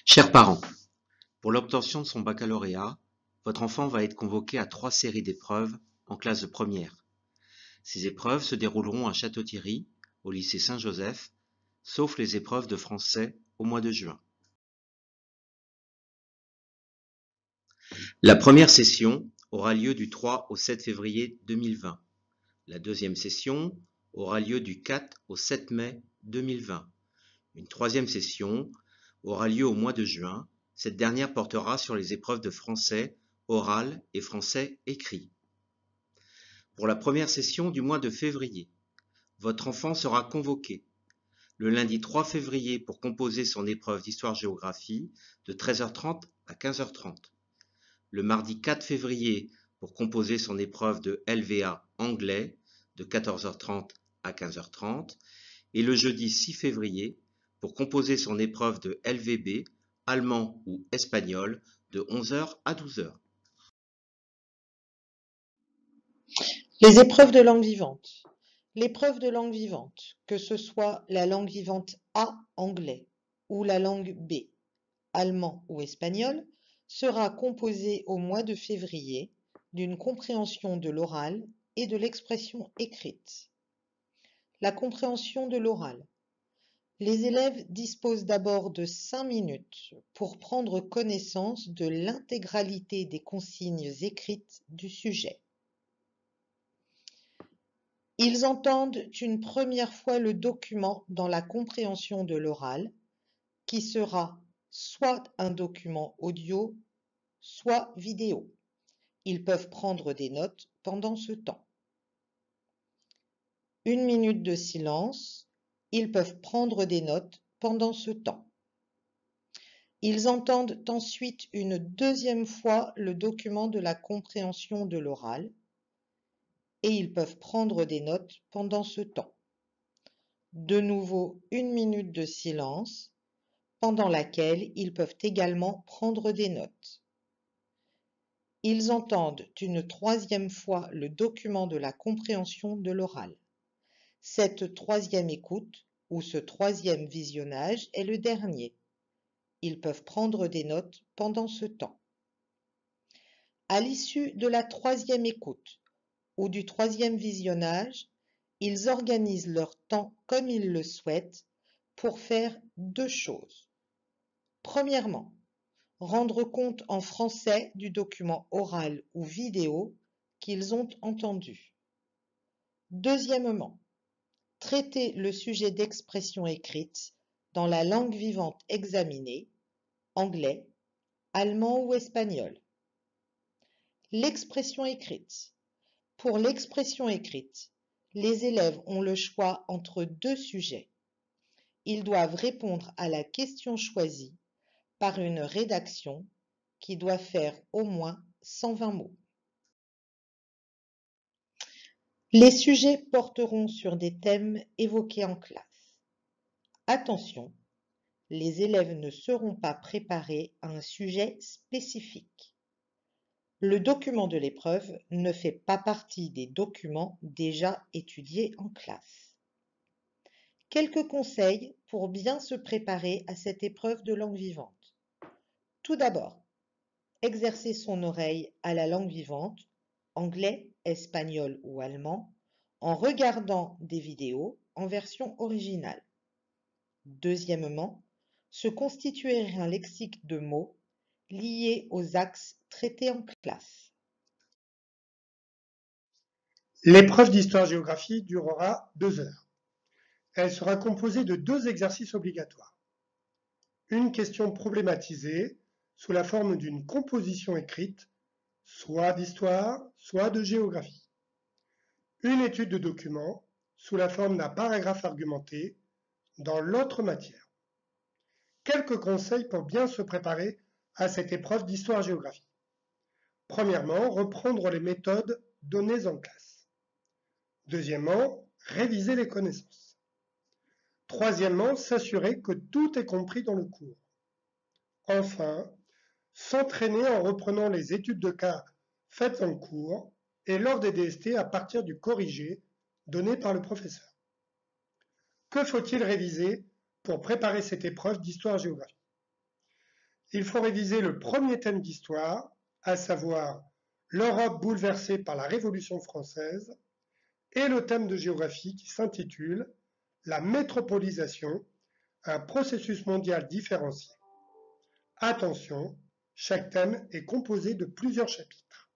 Chers parents, pour l'obtention de son baccalauréat, votre enfant va être convoqué à 3 séries d'épreuves en classe de première. Ces épreuves se dérouleront à Château-Thierry, au lycée Saint-Joseph, sauf les épreuves de français au mois de juin. La première session aura lieu du 3 au 7 février 2020. La deuxième session aura lieu du 4 au 7 mai 2020. Une troisième session aura lieu au mois de juin. Cette dernière portera sur les épreuves de français oral et français écrit. Pour la première session du mois de février, votre enfant sera convoqué le lundi 3 février pour composer son épreuve d'histoire-géographie de 13h30 à 15h30, le mardi 4 février pour composer son épreuve de LVA anglais de 14h30 à 15h30 et le jeudi 6 février pour composer son épreuve de LVB allemand ou espagnol de 11h à 12h. Les épreuves de langue vivante. L'épreuve de langue vivante, que ce soit la langue vivante A, anglais, ou la langue B, allemand ou espagnol, sera composée au mois de février d'une compréhension de l'oral et de l'expression écrite. La compréhension de l'oral. Les élèves disposent d'abord de 5 minutes pour prendre connaissance de l'intégralité des consignes écrites du sujet. Ils entendent une première fois le document dans la compréhension de l'oral, qui sera soit un document audio, soit vidéo. Ils peuvent prendre des notes pendant ce temps. 1 minute de silence, ils peuvent prendre des notes pendant ce temps. Ils entendent ensuite une deuxième fois le document de la compréhension de l'oral et ils peuvent prendre des notes pendant ce temps. De nouveau 1 minute de silence, pendant laquelle ils peuvent également prendre des notes. Ils entendent une troisième fois le document de la compréhension de l'oral. Cette troisième écoute ou ce troisième visionnage est le dernier. Ils peuvent prendre des notes pendant ce temps. À l'issue de la troisième écoute ou du troisième visionnage, ils organisent leur temps comme ils le souhaitent pour faire 2 choses. Premièrement, rendre compte en français du document oral ou vidéo qu'ils ont entendu. Deuxièmement, traiter le sujet d'expression écrite dans la langue vivante examinée, anglais, allemand ou espagnol. L'expression écrite. Pour l'expression écrite, les élèves ont le choix entre 2 sujets. Ils doivent répondre à la question choisie par une rédaction qui doit faire au moins 120 mots. Les sujets porteront sur des thèmes évoqués en classe. Attention, les élèves ne seront pas préparés à un sujet spécifique. Le document de l'épreuve ne fait pas partie des documents déjà étudiés en classe. Quelques conseils pour bien se préparer à cette épreuve de langue vivante. Tout d'abord, exercer son oreille à la langue vivante, anglais, espagnol ou allemand, en regardant des vidéos en version originale. Deuxièmement, se constituer un lexique de mots liés aux axes traités en classe. L'épreuve d'histoire-géographie durera 2 heures. Elle sera composée de 2 exercices obligatoires. Une question problématisée sous la forme d'une composition écrite, soit d'histoire, soit de géographie. Une étude de document sous la forme d'un paragraphe argumenté dans l'autre matière. Quelques conseils pour bien se préparer à cette épreuve d'histoire-géographie. Premièrement, reprendre les méthodes données en classe. Deuxièmement, réviser les connaissances. Troisièmement, s'assurer que tout est compris dans le cours. Enfin, s'entraîner en reprenant les études de cas faites en cours et lors des DST à partir du corrigé donné par le professeur. Que faut-il réviser pour préparer cette épreuve d'histoire-géographie? Il faut réviser le premier thème d'histoire, à savoir l'Europe bouleversée par la Révolution française, et le thème de géographie qui s'intitule La métropolisation, un processus mondial différencié. Attention, chaque thème est composé de plusieurs chapitres.